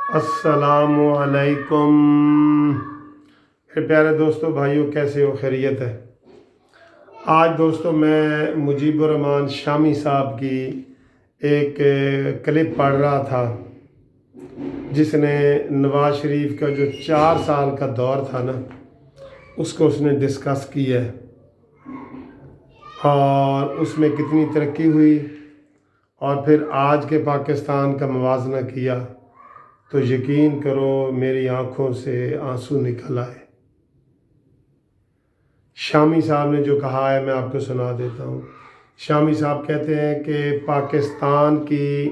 السلام علیکم میرے پیارے دوستوں بھائیوں، کیسے ہو؟ خیریت ہے؟ آج دوستوں میں مجیب الرحمان شامی صاحب کی ایک کلپ پڑھ رہا تھا، جس نے نواز شریف کا جو 4 سال کا دور تھا نا، اس کو اس نے ڈسکس کیا ہے اور اس میں کتنی ترقی ہوئی اور پھر آج کے پاکستان کا موازنہ کیا تو یقین کرو میری آنکھوں سے آنسو نکل آئے۔ شامی صاحب نے جو کہا ہے میں آپ کو سنا دیتا ہوں۔ شامی صاحب کہتے ہیں کہ پاکستان کی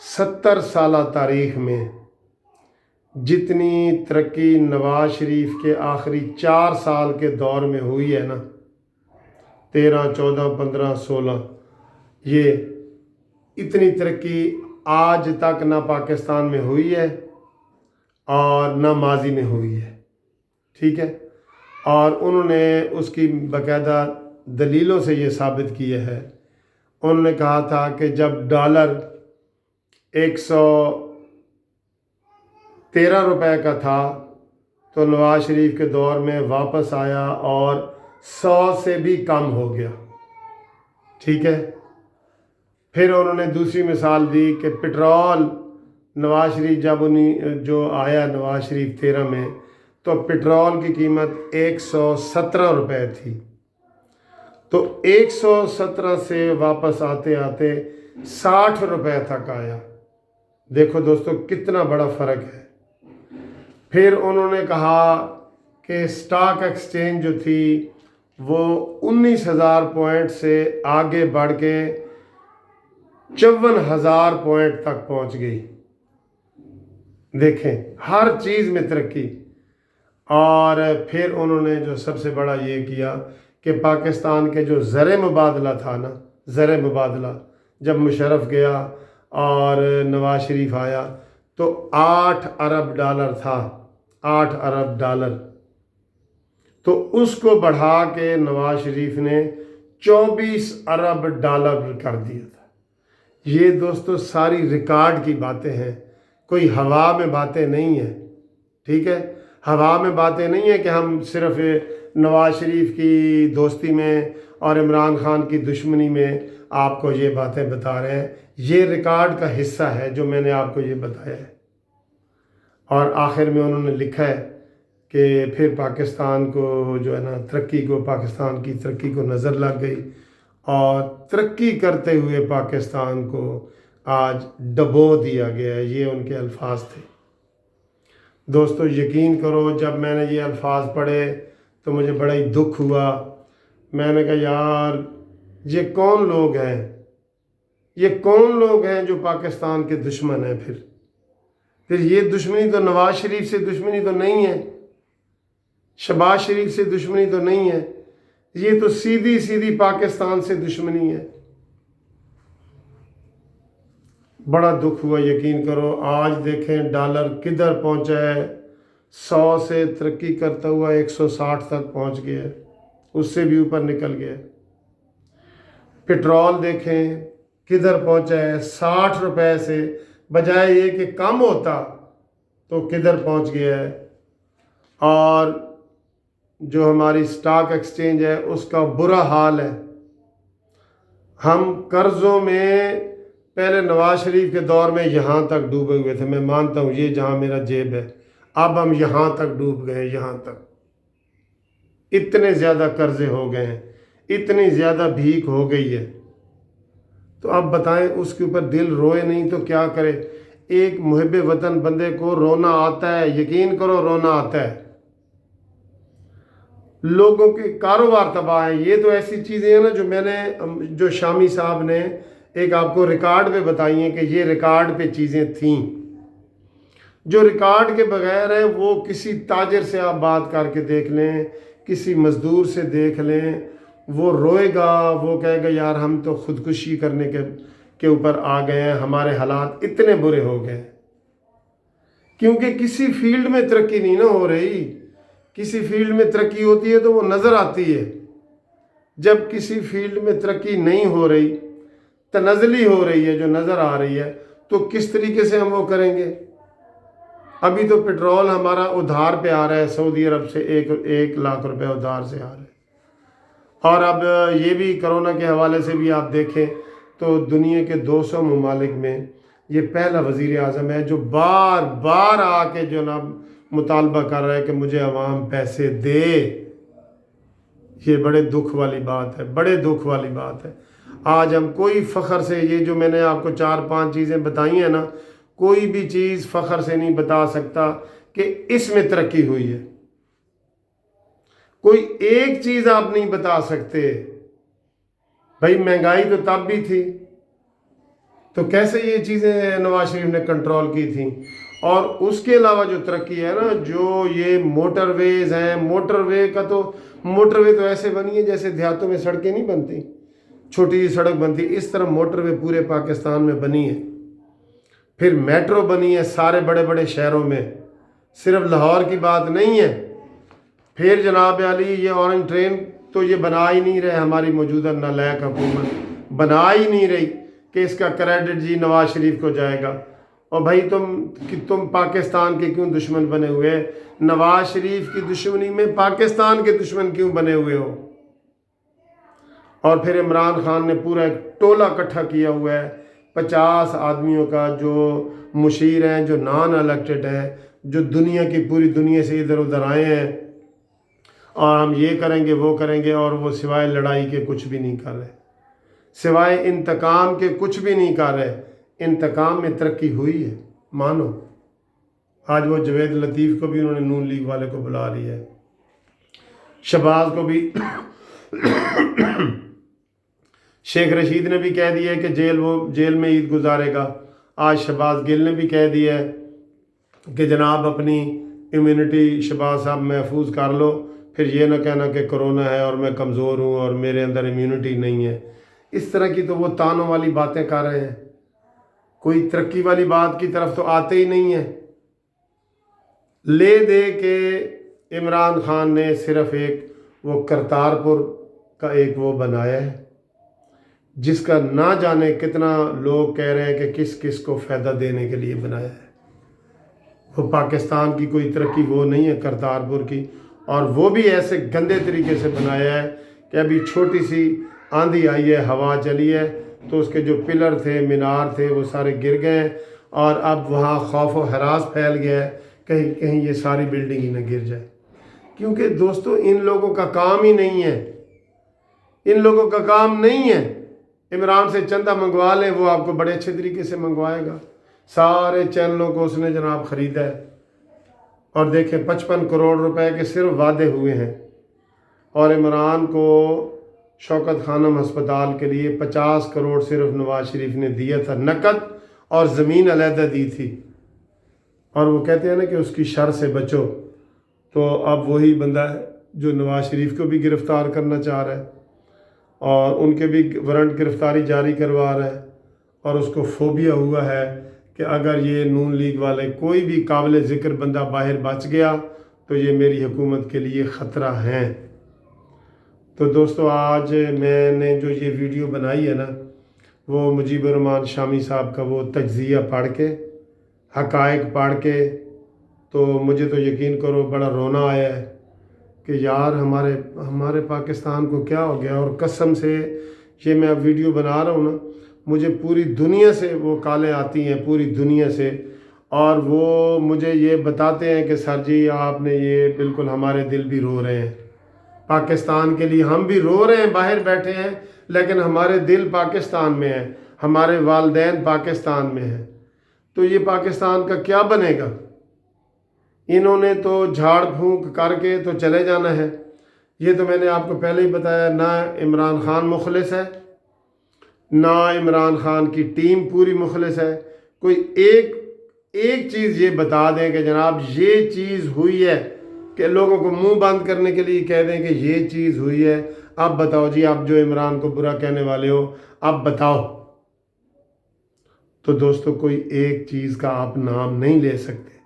70 سالہ تاریخ میں جتنی ترقی نواز شریف کے آخری 4 سال کے دور میں ہوئی ہے نا، 13، 14، 15، 16، یہ اتنی ترقی آج تک نہ پاکستان میں ہوئی ہے اور نہ ماضی میں ہوئی ہے، ٹھیک ہے؟ اور انہوں نے اس کی باقاعدہ دلیلوں سے یہ ثابت کیا ہے۔ انہوں نے کہا تھا کہ جب ڈالر 113 روپے کا تھا تو نواز شریف کے دور میں واپس آیا اور 100 سے بھی کم ہو گیا، ٹھیک ہے؟ پھر انہوں نے دوسری مثال دی کہ پٹرول نواز شریف جو آیا نواز شریف 13 میں تو پٹرول کی قیمت 117 روپے تھی، تو 117 سے واپس آتے آتے 60 روپے تک آیا۔ دیکھو دوستو کتنا بڑا فرق ہے۔ پھر انہوں نے کہا کہ سٹاک ایکسچینج جو تھی وہ 19,000 پوائنٹ سے آگے بڑھ کے 54,000 پوائنٹ تک پہنچ گئی۔ دیکھیں ہر چیز میں ترقی۔ اور پھر انہوں نے جو سب سے بڑا یہ کیا کہ پاکستان کے جو زر مبادلہ تھا نا، زر مبادلہ جب مشرف گیا اور نواز شریف آیا تو 8 ارب ڈالر تھا، 8 ارب ڈالر، تو اس کو بڑھا کے نواز شریف نے 24 ارب ڈالر کر دیا تھا۔ یہ دوستو ساری ریکارڈ کی باتیں ہیں، کوئی ہوا میں باتیں نہیں ہیں، ٹھیک ہے؟ ہوا میں باتیں نہیں ہیں کہ ہم صرف نواز شریف کی دوستی میں اور عمران خان کی دشمنی میں آپ کو یہ باتیں بتا رہے ہیں، یہ ریکارڈ کا حصہ ہے جو میں نے آپ کو یہ بتایا ہے۔ اور آخر میں انہوں نے لکھا ہے کہ پھر پاکستان کو جو ہے نا پاکستان کی ترقی کو نظر لگ گئی اور ترقی کرتے ہوئے پاکستان کو آج ڈبو دیا گیا ہے، یہ ان کے الفاظ تھے۔ دوستو یقین کرو جب میں نے یہ الفاظ پڑھے تو مجھے بڑا ہی دکھ ہوا۔ میں نے کہا یار یہ کون لوگ ہیں، یہ کون لوگ ہیں جو پاکستان کے دشمن ہیں؟ پھر یہ دشمنی تو نواز شریف سے دشمنی تو نہیں ہے، شہباز شریف سے دشمنی تو نہیں ہے، یہ تو سیدھی سیدھی پاکستان سے دشمنی ہے۔ بڑا دکھ ہوا، یقین کرو۔ آج دیکھیں ڈالر کدھر پہنچا ہے، 100 سے ترقی کرتا ہوا 160 تک پہنچ گیا ہے، اس سے بھی اوپر نکل گیا ہے۔ پٹرول دیکھیں کدھر پہنچا ہے، 60 روپے سے بجائے یہ کہ کم ہوتا تو کدھر پہنچ گیا ہے۔ اور جو ہماری سٹاک ایکسچینج ہے اس کا برا حال ہے۔ ہم قرضوں میں پہلے نواز شریف کے دور میں یہاں تک ڈوبے ہوئے تھے، میں مانتا ہوں یہ جہاں میرا جیب ہے، اب ہم یہاں تک ڈوب گئے، یہاں تک اتنے زیادہ قرضے ہو گئے ہیں، اتنی زیادہ بھیک ہو گئی ہے۔ تو اب بتائیں اس کے اوپر دل روئے نہیں تو کیا کرے؟ ایک محب وطن بندے کو رونا آتا ہے، یقین کرو رونا آتا ہے۔ لوگوں کے کاروبار تباہ ہیں۔ یہ تو ایسی چیزیں ہیں نا جو شامی صاحب نے ایک آپ کو ریکارڈ پہ بتائی ہیں کہ یہ ریکارڈ پہ چیزیں تھیں۔ جو ریکارڈ کے بغیر ہیں وہ کسی تاجر سے آپ بات کر کے دیکھ لیں، کسی مزدور سے دیکھ لیں، وہ روئے گا، وہ کہے گا یار ہم تو خودکشی کرنے کے اوپر آ گئے ہیں، ہمارے حالات اتنے برے ہو گئے۔ کیونکہ کسی فیلڈ میں ترقی نہیں نہ ہو رہی۔ کسی فیلڈ میں ترقی ہوتی ہے تو وہ نظر آتی ہے، جب کسی فیلڈ میں ترقی نہیں ہو رہی، تنزلی ہو رہی ہے جو نظر آ رہی ہے، تو کس طریقے سے ہم وہ کریں گے؟ अभी तो पेट्रोल हमारा उधार पे आ रहा है, सऊदी अरब से 1 लाख रुपए उधार से आ रहा है। और अब ये भी कोरोना के हवाले से भी आप देखें तो दुनिया के 200 ममालिक में ये पहला वज़ीर आज़म है जो बार बार आके जो ना मुतालबा कर रहा है कि मुझे अवाम पैसे दे। ये बड़े दुख वाली बात है, बड़े दुख वाली बात है। आज हम कोई फ़ख्र से, ये जो मैंने आपको 4-5 चीज़ें बताई हैं ना, कोई भी चीज़ फ़ख्र से नहीं बता सकता कि इसमें तरक्की हुई है। कोई एक चीज़ आप नहीं बता सकते। भाई महंगाई तो तब भी थी, तो कैसे ये चीज़ें नवाज शरीफ ने कंट्रोल की थी। और उसके अलावा जो तरक्की है ना, जो ये मोटरवेज़ हैं, मोटरवे तो ऐसे बनी है जैसे देहातों में सड़कें नहीं बनती, छोटी सी सड़क बनती, इस तरह मोटरवे पूरे पाकिस्तान में बनी है। फिर मेट्रो बनी है सारे बड़े बड़े शहरों में, सिर्फ लाहौर की बात नहीं है। फिर जनाब अली ये ऑरेंज ट्रेन तो ये बना ही नहीं रहे, हमारी मौजूदा नालायक हुकूमत बना ही नहीं रही कि इसका क्रेडिट जी नवाज शरीफ को जाएगा। और भाई तुम पाकिस्तान के क्यों दुश्मन बने हुए हैं? नवाज शरीफ की दुश्मनी में पाकिस्तान के दुश्मन क्यों बने हुए हो? और फिर इमरान खान ने पूरा एक टोला इकट्ठा किया हुआ है 50 आदमियों का, जो मुशीर हैं, जो नॉन इलेक्टेड हैं, जो दुनिया की पूरी दुनिया से इधर उधर आए हैं, और हम ये करेंगे वो करेंगे, और वो सिवाय लड़ाई के कुछ भी नहीं कर रहे, सिवाय इंतकाम के कुछ भी नहीं कर रहे। इंतकाम में तरक्की हुई है, मानो। आज वो जवेद लतीफ़ को भी उन्होंने नून लीग वाले को बुला लिया है, शहबाज को भी शेख रशीद ने भी कह दिया है कि जेल में ईद गुजारेगा। आज शहबाज गिल ने भी कह दिया है कि जनाब अपनी इम्यूनिटी शहबाज साहब महफूज कर लो, फिर ये ना कहना कि कोरोना है और मैं कमज़ोर हूँ और मेरे अंदर इम्यूनिटी नहीं है। इस तरह की तो वो तानों वाली बातें कर रहे हैं, कोई तरक्की वाली बात की तरफ तो आते ही नहीं है। ले दे के इमरान खान ने सिर्फ एक वो करतारपुर का एक वो बनाया है, जिसका ना जाने कितना लोग कह रहे हैं कि किस किस को फ़ायदा देने के लिए बनाया है। वो पाकिस्तान की कोई तरक्की वो नहीं है करतारपुर की, और वो भी ऐसे गंदे तरीके से बनाया है कि अभी छोटी सी आंधी आई है, हवा चली है, तो उसके जो पिलर थे, मीनार थे, वो सारे गिर गए हैं, और अब वहाँ खौफ व हरास फैल गया है, कहीं कहीं ये सारी बिल्डिंग ही ना गिर जाए। क्योंकि दोस्तों इन लोगों का काम ही नहीं है, इन लोगों का काम नहीं है। इमरान से चंदा मंगवा लें, वो आपको बड़े अच्छे तरीके से मंगवाएगा। सारे चैनलों को उसने जनाब ख़रीदा है, और देखें 55 करोड़ रुपए के सिर्फ वादे हुए हैं। और इमरान को शौकत खानम हस्पताल के लिए 50 करोड़ सिर्फ नवाज शरीफ ने दिया था नकद, और ज़मीन अलहदा दी थी। और वो कहते हैं ना कि उसकी शर से बचो, तो अब वही बंदा है जो नवाज शरीफ को भी गिरफ़्तार करना चाह रहा है, और उनके भी वारंट गिरफ़्तारी जारी करवा रहा है। और उसको फोबिया हुआ है कि अगर ये नून लीग वाले कोई भी काबिल ज़िक्र बंदा बाहर बच गया तो ये मेरी हुकूमत के लिए ख़तरा है। तो दोस्तों आज मैंने जो ये वीडियो बनाई है ना, वो मुजीबुर रहमान शामी साहब का वो तज्ज़िया पढ़ के, हक़ाइक़ पढ़ के, तो मुझे तो यकीन करो बड़ा रोना आया है कि यार हमारे पाकिस्तान को क्या हो गया। और कसम से ये मैं अब वीडियो बना रहा हूँ ना, मुझे पूरी दुनिया से वो कॉलें आती हैं, पूरी दुनिया से, और वो मुझे ये बताते हैं कि सर जी आपने ये बिल्कुल, हमारे दिल भी रो रहे हैं पाकिस्तान के लिए, हम भी रो रहे हैं, बाहर बैठे हैं, लेकिन हमारे दिल पाकिस्तान में है, हमारे वालिदैन पाकिस्तान में हैं। तो ये पाकिस्तान का क्या बनेगा? इन्होंने तो झाड़ फूंक करके तो चले जाना है। ये तो मैंने आपको पहले ही बताया, ना इमरान खान मुखलिस है, ना इमरान खान की टीम पूरी मुखलिस है। कोई एक चीज़ ये बता दें कि जनाब ये चीज़ हुई है, कि लोगों को मुंह बंद करने के लिए कह दें कि ये चीज़ हुई है। अब बताओ जी, आप जो इमरान को बुरा कहने वाले हो, अब बताओ। तो दोस्तों कोई एक चीज़ का आप नाम नहीं ले सकते।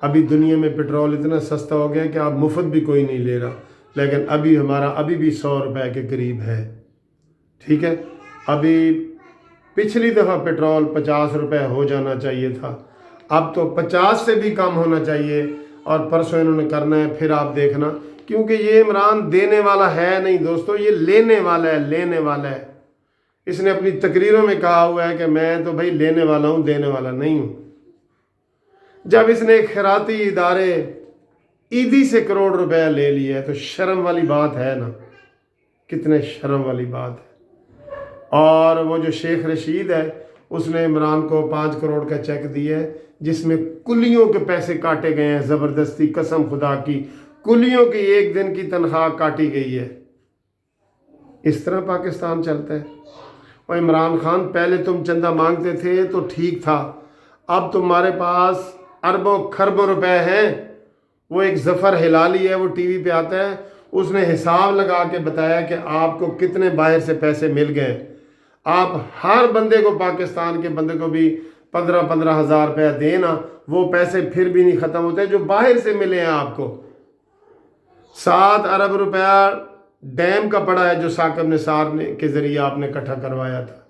अभी दुनिया में पेट्रोल इतना सस्ता हो गया कि आप मुफ्त भी कोई नहीं ले रहा, लेकिन अभी भी 100 रुपए के करीब है। ठीक है, अभी पिछली दफ़ा पेट्रोल 50 रुपए हो जाना चाहिए था, अब तो 50 से भी कम होना चाहिए, और परसों इन्होंने करना है, फिर आप देखना, क्योंकि ये इमरान देने वाला है नहीं दोस्तों, ये लेने वाला है, लेने वाला है। इसने अपनी तकरीरों में कहा हुआ है कि मैं तो भाई लेने वाला हूँ, देने वाला नहीं हूँ। जब इसने खैराती इदारे ईदी से करोड़ रुपया ले लिया है तो शर्म वाली बात है ना, कितने शर्म वाली बात है। और वो जो शेख रशीद है उसने इमरान को 5 करोड़ का चेक दिया है, जिसमें कुलियों के पैसे काटे गए हैं ज़बरदस्ती, कसम खुदा की, कुलियों की 1 दिन की तनख्वाह काटी गई है। इस तरह पाकिस्तान चलता है। और इमरान खान, पहले तुम चंदा मांगते थे तो ठीक था, अब तुम्हारे पास अरबों खरबों रुपए हैं। वो एक ज़फ़र हिलाली है, वो टीवी पे आता है, उसने हिसाब लगा के बताया कि आपको कितने बाहर से पैसे मिल गए। आप हर बंदे को, पाकिस्तान के बंदे को भी 15-15 हज़ार रुपया देना, वो पैसे फिर भी नहीं ख़त्म होते जो बाहर से मिले हैं आपको। 7 अरब रुपया डैम का पड़ा है जो साकिब निसार ने के ज़रिए आपने इकट्ठा करवाया था।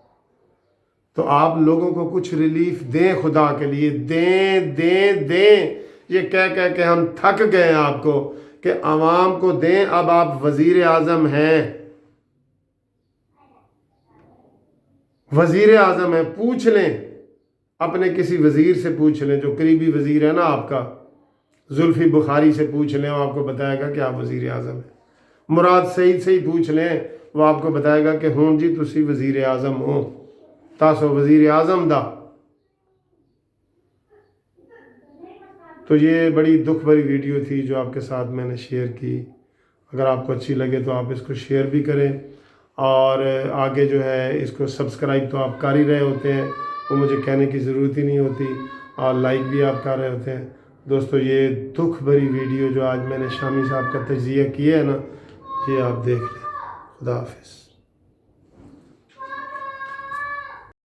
तो आप लोगों को कुछ रिलीफ दें, खुदा के लिए दें दें दें। ये कह कह के हम थक गए हैं आपको कि आवाम को दें। अब आप वज़ीर आज़म हैं, वज़ीर आज़म है, पूछ लें अपने किसी वज़ीर से, पूछ लें जो करीबी वज़ीर है ना आपका, जुल्फ़ी बुखारी से पूछ लें, वो आपको बताएगा कि आप वज़ीर आज़म हैं। मुराद सईद से ही पूछ लें, वो आपको बताएगा कि हूँ जी तुसी वज़ीर आज़म हो, तासो वज़ीर आज़म दा। तो ये बड़ी दुख भरी वीडियो थी जो आपके साथ मैंने शेयर की। अगर आपको अच्छी लगे तो आप इसको शेयर भी करें, और आगे जो है इसको सब्सक्राइब तो आप कर ही रहे होते हैं, वो मुझे कहने की ज़रूरत ही नहीं होती, और लाइक भी आप कर रहे होते हैं। दोस्तों ये दुख भरी वीडियो जो आज मैंने शामी साहब का तज्ज़िया किया है ना, ये आप देख लें। खुदा हाफिज़।